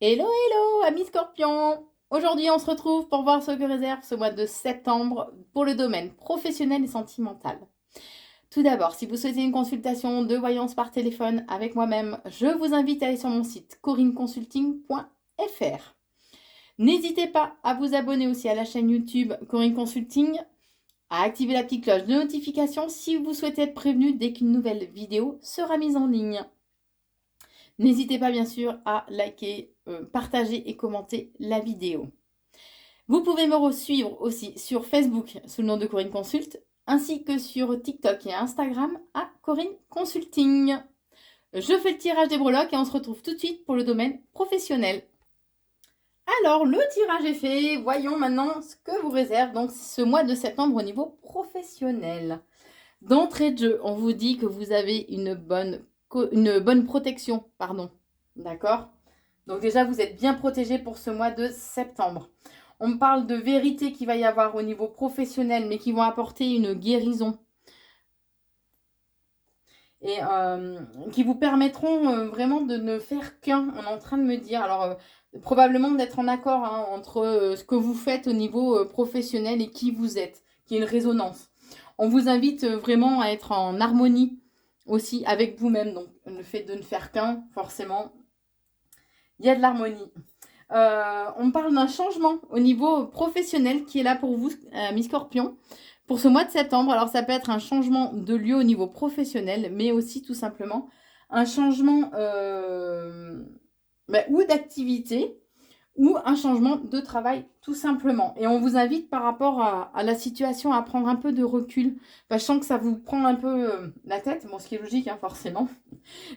Hello, hello, amis scorpions! Aujourd'hui, on se retrouve pour voir ce que réserve ce mois de septembre pour le domaine professionnel et sentimental. Tout d'abord, si vous souhaitez une consultation de voyance par téléphone avec moi-même, je vous invite à aller sur mon site corinneconsulting.fr. N'hésitez pas à vous abonner aussi à la chaîne YouTube Corinne Consulting, à activer la petite cloche de notification si vous souhaitez être prévenu dès qu'une nouvelle vidéo sera mise en ligne. N'hésitez pas bien sûr à liker, partager et commenter la vidéo. Vous pouvez me suivre aussi sur Facebook sous le nom de Corinne Consult, ainsi que sur TikTok et Instagram à Corinne Consulting. Je fais le tirage des breloques et on se retrouve tout de suite pour le domaine professionnel. Alors, le tirage est fait. Voyons maintenant ce que vous réserve donc ce mois de septembre au niveau professionnel. D'entrée de jeu, on vous dit que vous avez une bonne protection, pardon. D'accord? Donc déjà, vous êtes bien protégé pour ce mois de septembre. On me parle de vérité qu'il va y avoir au niveau professionnel, mais qui vont apporter une guérison. Et qui vous permettront vraiment de ne faire qu'un, on est en train de me dire. Alors, probablement d'être en accord hein, entre ce que vous faites au niveau professionnel et qui vous êtes, qui est une résonance. On vous invite vraiment à être en harmonie aussi avec vous-même. Donc, le fait de ne faire qu'un, forcément, il y a de l'harmonie. On parle d'un changement au niveau professionnel qui est là pour vous, mes scorpions, pour ce mois de septembre. Alors, ça peut être un changement de lieu au niveau professionnel, mais aussi tout simplement un changement ou d'activité ou un changement de travail tout simplement. Et on vous invite par rapport à la situation à prendre un peu de recul. Enfin, je sens que ça vous prend un peu la tête, bon, ce qui est logique hein, forcément.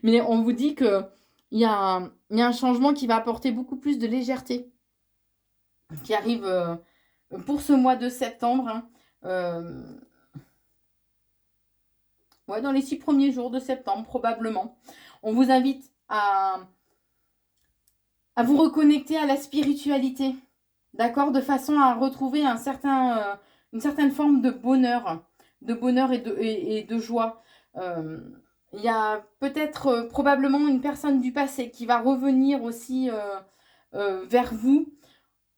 Mais on vous dit que il y a un changement qui va apporter beaucoup plus de légèreté qui arrive pour ce mois de septembre. Hein. Ouais, dans les 6 premiers jours de septembre, probablement. On vous invite à vous reconnecter à la spiritualité, d'accord, de façon à retrouver une certaine forme de bonheur et de joie. Il y a peut-être probablement une personne du passé qui va revenir aussi vers vous.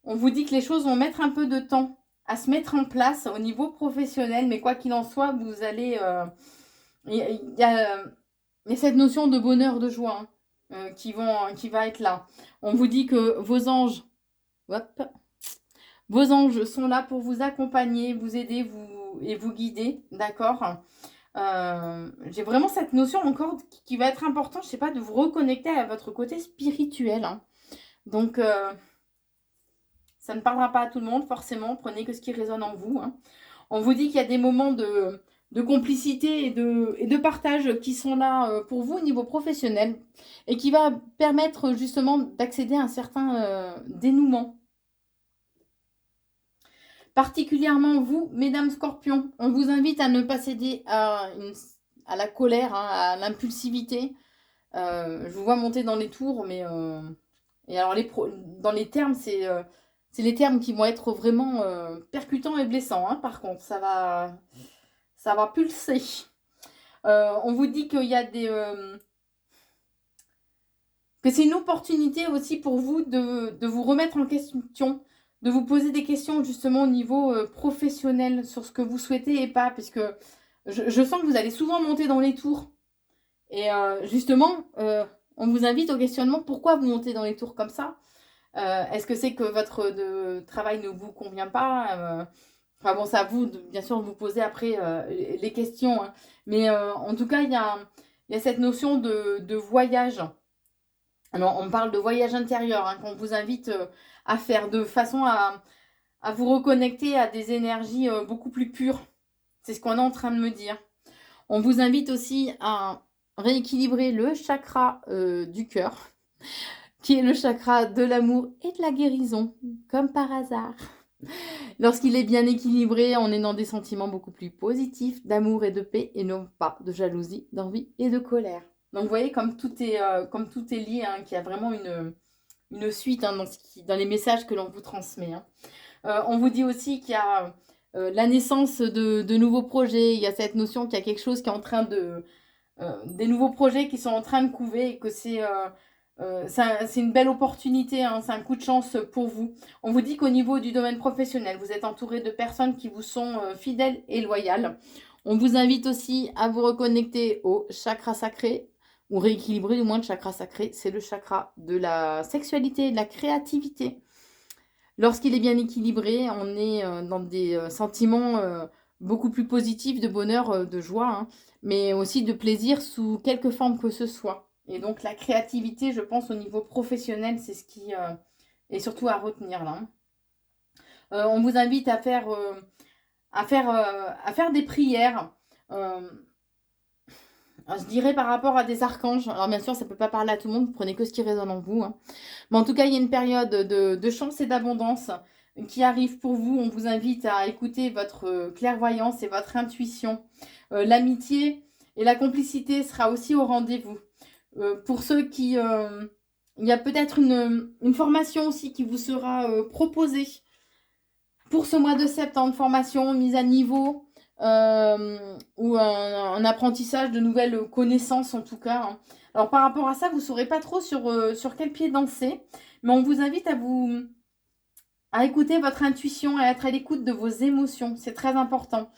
On vous dit que les choses vont mettre un peu de temps à se mettre en place au niveau professionnel, mais quoi qu'il en soit, vous allez... Il y a cette notion de bonheur, de joie hein, qui va être là. On vous dit que vos anges sont là pour vous accompagner, vous aider vous guider, d'accord. J'ai vraiment cette notion encore qui va être importante, je sais pas, de vous reconnecter à votre côté spirituel. Hein. Donc, ça ne parlera pas à tout le monde, forcément. Prenez que ce qui résonne en vous. Hein. On vous dit qu'il y a des moments de complicité et de partage qui sont là pour vous au niveau professionnel et qui va permettre justement d'accéder à un certain dénouement. Particulièrement vous, mesdames scorpions, on vous invite à ne pas céder à la colère, hein, à l'impulsivité. Je vous vois monter dans les tours, mais... et alors, dans les termes, c'est les termes qui vont être vraiment percutants et blessants. Hein, par contre, ça va pulser. On vous dit qu'il y a que c'est une opportunité aussi pour vous de vous remettre en question, de vous poser des questions justement au niveau professionnel sur ce que vous souhaitez et pas, puisque je sens que vous allez souvent monter dans les tours. Et justement, on vous invite au questionnement, pourquoi vous montez dans les tours comme ça? Est-ce que c'est que votre travail ne vous convient pas? Enfin bon, c'est à vous, bien sûr, de vous poser après les questions. Hein. Mais en tout cas, il y a cette notion de voyage. Alors, on parle de voyage intérieur hein, qu'on vous invite à faire de façon à vous reconnecter à des énergies beaucoup plus pures. C'est ce qu'on est en train de me dire. On vous invite aussi à rééquilibrer le chakra du cœur, qui est le chakra de l'amour et de la guérison, comme par hasard. Lorsqu'il est bien équilibré, on est dans des sentiments beaucoup plus positifs, d'amour et de paix, et non pas de jalousie, d'envie et de colère. Donc vous voyez comme tout est lié, hein, qu'il y a vraiment une suite hein, dans les messages que l'on vous transmet. Hein. On vous dit aussi qu'il y a la naissance de nouveaux projets, il y a cette notion qu'il y a quelque chose qui est en train des nouveaux projets qui sont en train de couver et que c'est C'est une belle opportunité, hein, c'est un coup de chance pour vous. On vous dit qu'au niveau du domaine professionnel, vous êtes entouré de personnes qui vous sont fidèles et loyales. On vous invite aussi à vous reconnecter au chakra sacré, ou rééquilibrer du moins le chakra sacré. C'est le chakra de la sexualité, de la créativité. Lorsqu'il est bien équilibré, on est dans des sentiments beaucoup plus positifs de bonheur, de joie, hein, mais aussi de plaisir sous quelque forme que ce soit. Et donc la créativité, je pense, au niveau professionnel, c'est ce qui est surtout à retenir là, hein. On vous invite à faire des prières. euh, je dirais par rapport à des archanges. Alors bien sûr, ça ne peut pas parler à tout le monde, vous prenez que ce qui résonne en vous, hein. Mais en tout cas, il y a une période de chance et d'abondance qui arrive pour vous. On vous invite à écouter votre clairvoyance et votre intuition. L'amitié et la complicité sera aussi au rendez-vous. Pour ceux qui... il y a peut-être une formation aussi qui vous sera proposée pour ce mois de septembre. Formation, mise à niveau ou un apprentissage de nouvelles connaissances en tout cas, hein. Alors par rapport à ça, vous ne saurez pas trop sur quel pied danser, mais on vous invite à écouter votre intuition et à être à l'écoute de vos émotions. C'est très important,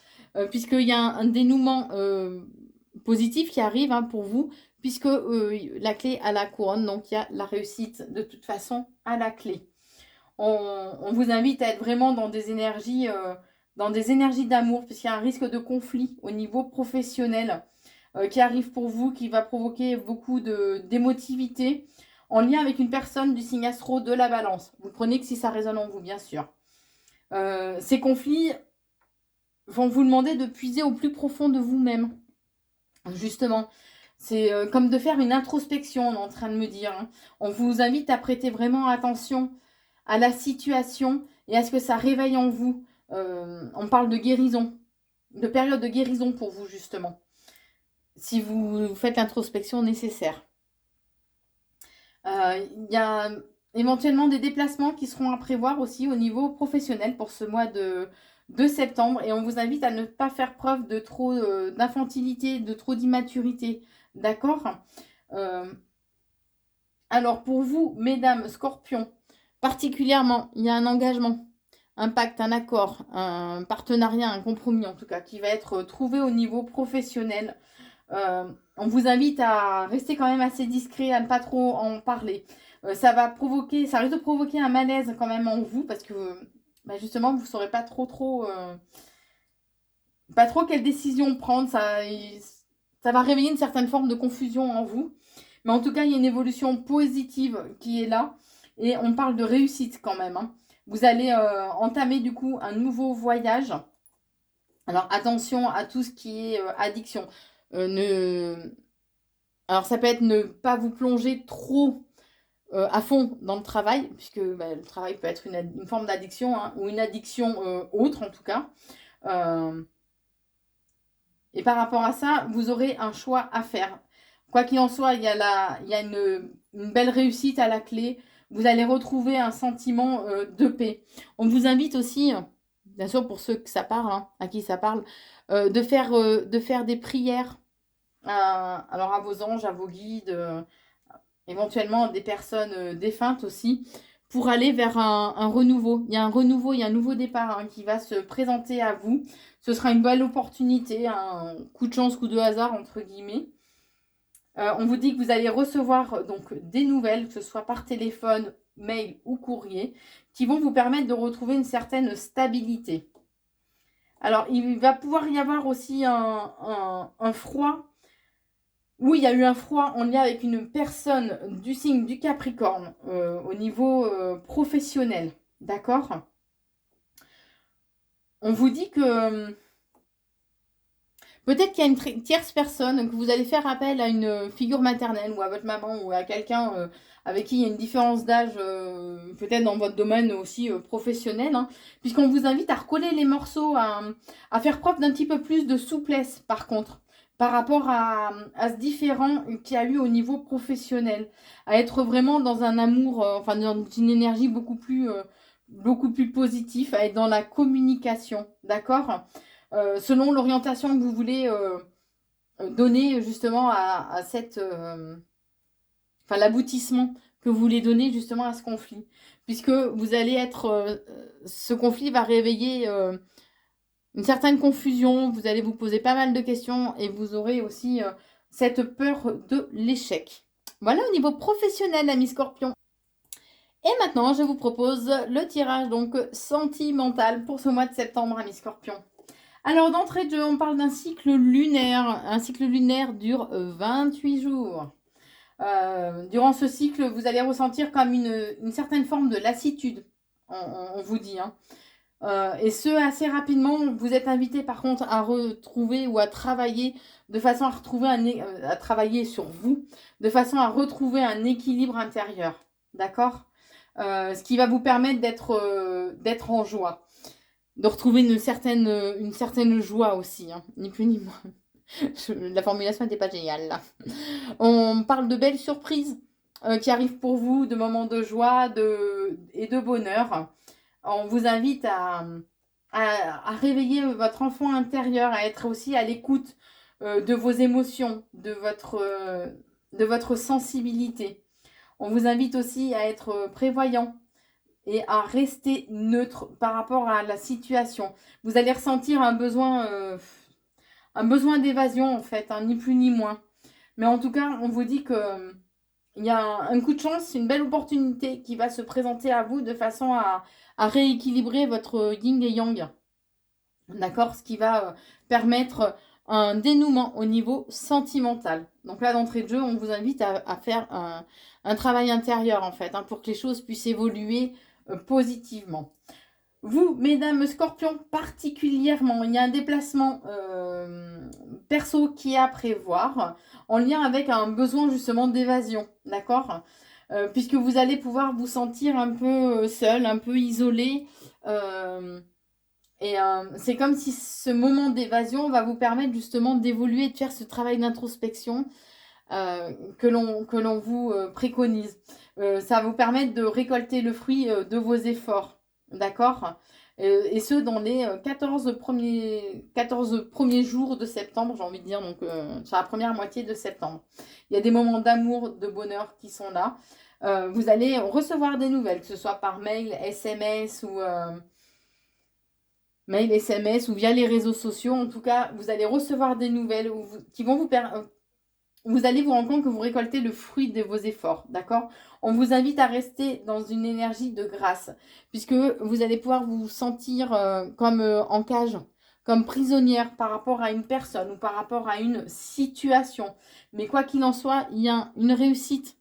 puisqu'il y a un dénouement positif qui arrive, hein, pour vous, puisque la clé à la couronne, donc il y a la réussite de toute façon à la clé. On vous invite à être vraiment dans des énergies d'amour, puisqu'il y a un risque de conflit au niveau professionnel qui arrive pour vous, qui va provoquer beaucoup d'émotivité en lien avec une personne du signe astro de la balance. Vous prenez que si ça résonne en vous, bien sûr. Ces conflits vont vous demander de puiser au plus profond de vous-même. Justement, c'est comme de faire une introspection, on est en train de me dire, hein. On vous invite à prêter vraiment attention à la situation et à ce que ça réveille en vous. On parle de guérison, de période de guérison pour vous, justement, si vous faites l'introspection nécessaire. Il y a éventuellement des déplacements qui seront à prévoir aussi au niveau professionnel pour ce mois de septembre. Et on vous invite à ne pas faire preuve de trop d'infantilité, de trop d'immaturité. D'accord? Alors pour vous, mesdames Scorpions, particulièrement, il y a un engagement, un pacte, un accord, un partenariat, un compromis en tout cas, qui va être trouvé au niveau professionnel. On vous invite à rester quand même assez discret, à ne pas trop en parler. Ça risque de provoquer un malaise quand même en vous, parce que justement, vous ne saurez pas trop quelle décision prendre. Ça va réveiller une certaine forme de confusion en vous. Mais en tout cas, il y a une évolution positive qui est là. Et on parle de réussite quand même, hein. Vous allez entamer du coup un nouveau voyage. Alors attention à tout ce qui est addiction. Alors ça peut être ne pas vous plonger trop à fond dans le travail, puisque le travail peut être une forme d'addiction, hein, ou une addiction autre en tout cas. Et par rapport à ça, vous aurez un choix à faire. Quoi qu'il en soit, il y a une belle réussite à la clé. Vous allez retrouver un sentiment de paix. On vous invite aussi, bien sûr pour ceux que ça parle, hein, à qui ça parle, de faire des prières alors à vos anges, à vos guides, éventuellement des personnes défuntes aussi, pour aller vers un renouveau. Il y a un renouveau, il y a un nouveau départ, hein, qui va se présenter à vous. Ce sera une belle opportunité, un coup de chance, coup de hasard, entre guillemets. On vous dit que vous allez recevoir donc des nouvelles, que ce soit par téléphone, mail ou courrier, qui vont vous permettre de retrouver une certaine stabilité. Alors, il va pouvoir y avoir aussi un froid. Oui, il y a eu un froid en lien avec une personne du signe du Capricorne au niveau professionnel. D'accord? On vous dit que peut-être qu'il y a une tierce personne, que vous allez faire appel à une figure maternelle ou à votre maman ou à quelqu'un avec qui il y a une différence d'âge, peut-être dans votre domaine aussi professionnel, hein, puisqu'on vous invite à recoller les morceaux, à faire preuve d'un petit peu plus de souplesse par contre, par rapport à ce différent qu'il y a eu au niveau professionnel, à être vraiment dans un amour, enfin dans une énergie beaucoup plus positive, à être dans la communication, d'accord? Selon l'orientation que vous voulez donner justement à cette enfin l'aboutissement que vous voulez donner justement à ce conflit. Puisque vous allez être, ce conflit va réveiller une certaine confusion, vous allez vous poser pas mal de questions et vous aurez aussi cette peur de l'échec. Voilà au niveau professionnel, ami Scorpion. Et maintenant, je vous propose le tirage donc sentimental pour ce mois de septembre, ami Scorpion. Alors, d'entrée de jeu, on parle d'un cycle lunaire. Un cycle lunaire dure 28 jours. Durant ce cycle, vous allez ressentir comme une certaine forme de lassitude, on vous dit. Hein. Et ce, assez rapidement, vous êtes invité par contre à retrouver ou à travailler de façon à retrouver à travailler sur vous, de façon à retrouver un équilibre intérieur. D'accord? Ce qui va vous permettre d'être en joie, de retrouver une certaine joie aussi, hein, ni plus ni moins. La formulation n'était pas géniale là. On parle de belles surprises qui arrivent pour vous, de moments de joie et de bonheur. On vous invite à réveiller votre enfant intérieur, à être aussi à l'écoute de vos émotions, de votre sensibilité. On vous invite aussi à être prévoyant et à rester neutre par rapport à la situation. Vous allez ressentir un besoin d'évasion en fait, hein, ni plus ni moins. Mais en tout cas, on vous dit que il y a un coup de chance, une belle opportunité qui va se présenter à vous de façon à rééquilibrer votre yin et yang. D'accord? Ce qui va permettre un dénouement au niveau sentimental. Donc là, d'entrée de jeu, on vous invite à faire un travail intérieur, en fait, hein, pour que les choses puissent évoluer positivement. Vous, mesdames Scorpions, particulièrement, il y a un déplacement perso qui est à prévoir en lien avec un besoin justement d'évasion, d'accord? Puisque vous allez pouvoir vous sentir un peu seul, un peu isolé. Et c'est comme si ce moment d'évasion va vous permettre justement d'évoluer, de faire ce travail d'introspection que l'on vous préconise. Ça va vous permettre de récolter le fruit de vos efforts, d'accord? Et ce, dans les 14 premiers jours de septembre, j'ai envie de dire, donc sur la première moitié de septembre. Il y a des moments d'amour, de bonheur qui sont là. Vous allez recevoir des nouvelles, que ce soit par mail, SMS ou via les réseaux sociaux. En tout cas, vous allez recevoir des nouvelles qui vont vous allez vous rendre compte que vous récoltez le fruit de vos efforts, d'accord? On vous invite à rester dans une énergie de grâce, puisque vous allez pouvoir vous sentir comme en cage, comme prisonnière par rapport à une personne ou par rapport à une situation. Mais quoi qu'il en soit, il y a une réussite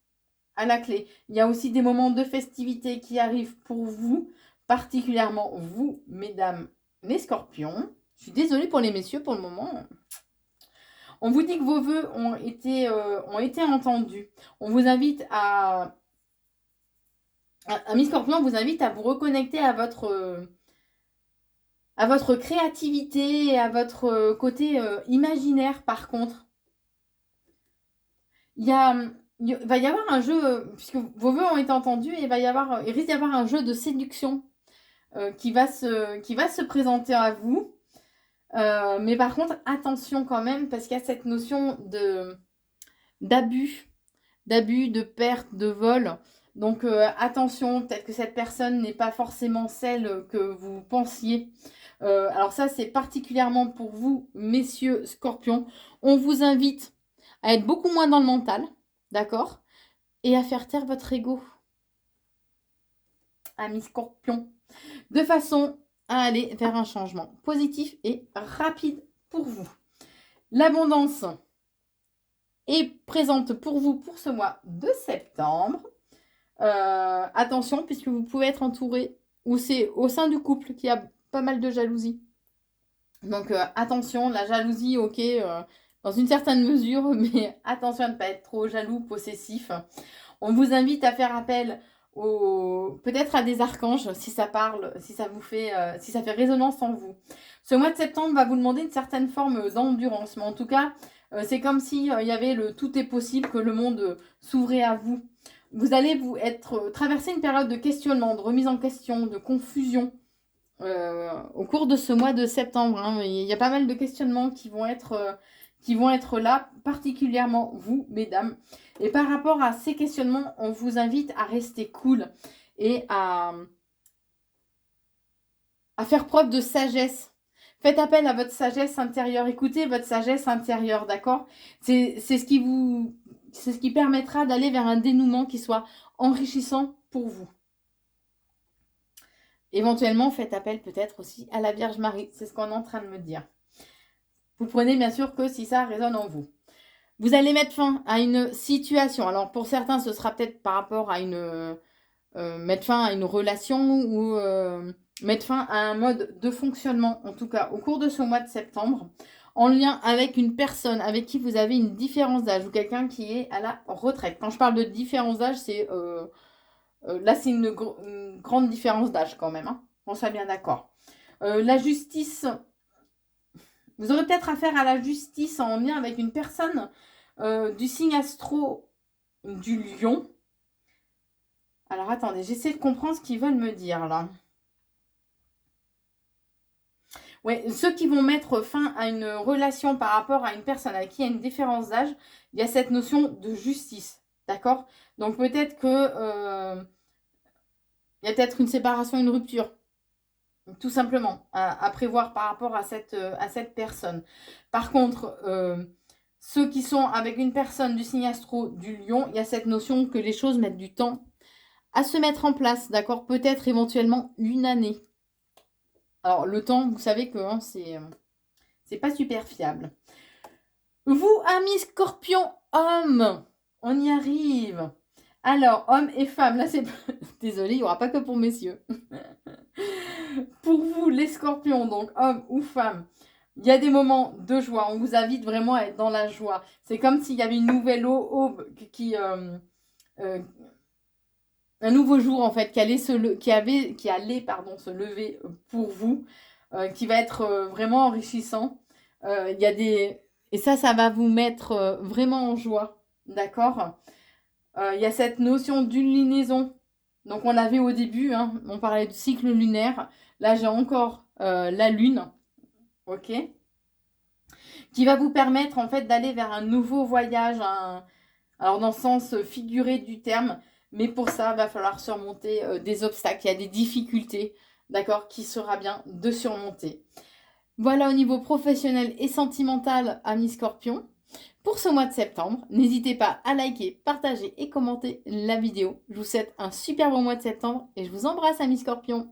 à la clé. Il y a aussi des moments de festivité qui arrivent pour vous, particulièrement vous, mesdames les Scorpions. Je suis désolée pour les messieurs pour le moment. On vous dit que vos vœux ont été entendus. On vous invite Ami Scorpion, on vous invite à vous reconnecter à votre créativité et à votre côté imaginaire par contre. Il va y avoir un jeu, puisque vos vœux ont été entendus, il risque d'y avoir un jeu de séduction qui va se présenter à vous. Mais par contre, attention quand même, parce qu'il y a cette notion d'abus, de perte, de vol. Donc attention, peut-être que cette personne n'est pas forcément celle que vous pensiez. Alors ça, c'est particulièrement pour vous, messieurs Scorpions. On vous invite à être beaucoup moins dans le mental, d'accord? Et à faire taire votre ego, amis Scorpions. De façon à aller vers un changement positif et rapide pour vous. L'abondance est présente pour vous pour ce mois de septembre. Attention, puisque vous pouvez être entouré, ou c'est au sein du couple qu'il y a pas mal de jalousie. Donc attention, la jalousie, ok, dans une certaine mesure, mais attention à ne pas être trop jaloux, possessif. On vous invite à faire appel peut-être à des archanges, si ça parle, si ça fait résonance en vous. Ce mois de septembre va vous demander une certaine forme d'endurance, mais en tout cas, c'est comme si il y avait le tout est possible, que le monde s'ouvrait à vous. Vous allez traverser une période de questionnement, de remise en question, de confusion au cours de ce mois de septembre. Hein. Il y a pas mal de questionnements qui vont être qui vont être là, particulièrement vous, mesdames. Et par rapport à ces questionnements, on vous invite à rester cool et à faire preuve de sagesse. Faites appel à votre sagesse intérieure. Écoutez votre sagesse intérieure, d'accord? C'est ce qui permettra d'aller vers un dénouement qui soit enrichissant pour vous. Éventuellement, faites appel peut-être aussi à la Vierge Marie. C'est ce qu'on est en train de me dire. Vous prenez bien sûr que si ça résonne en vous. Vous allez mettre fin à une situation. Alors pour certains, ce sera peut-être par rapport à mettre fin à une relation ou mettre fin à un mode de fonctionnement, en tout cas au cours de ce mois de septembre, en lien avec une personne avec qui vous avez une différence d'âge ou quelqu'un qui est à la retraite. Quand je parle de différence d'âge, c'est là, c'est une grande différence d'âge quand même. Hein. On soit bien d'accord. La justice, vous aurez peut-être affaire à la justice en lien avec une personne du signe astro du lion. Alors, attendez, j'essaie de comprendre ce qu'ils veulent me dire, là. Ouais, ceux qui vont mettre fin à une relation par rapport à une personne avec qui il y a une différence d'âge, il y a cette notion de justice, d'accord? Donc, peut-être que il y a peut-être une séparation, une rupture, tout simplement, à prévoir par rapport à cette personne. Par contre, ceux qui sont avec une personne du signe astro du lion, il y a cette notion que les choses mettent du temps à se mettre en place, d'accord? Peut-être éventuellement une année. Alors, le temps, vous savez que hein, c'est pas super fiable. Vous, amis scorpions, hommes, on y arrive. Alors, hommes et femmes, là c'est... Désolée, il n'y aura pas que pour messieurs. Pour vous, les scorpions, donc hommes ou femmes, il y a des moments de joie. On vous invite vraiment à être dans la joie. C'est comme s'il y avait une nouvelle aube qui... un nouveau jour en fait qui allait se lever pour vous, qui va être vraiment enrichissant. Il y a des et ça va vous mettre vraiment en joie, d'accord. Il y a cette notion d'une lunaison. Donc on l'avait au début, hein, on parlait de cycle lunaire. Là j'ai encore la lune, ok, qui va vous permettre en fait d'aller vers un nouveau voyage, alors dans le sens figuré du terme. Mais pour ça, il va falloir surmonter des obstacles. Il y a des difficultés, d'accord, qui sera bien de surmonter. Voilà au niveau professionnel et sentimental, amis Scorpion. Pour ce mois de septembre, n'hésitez pas à liker, partager et commenter la vidéo. Je vous souhaite un super bon mois de septembre et je vous embrasse, amis Scorpion.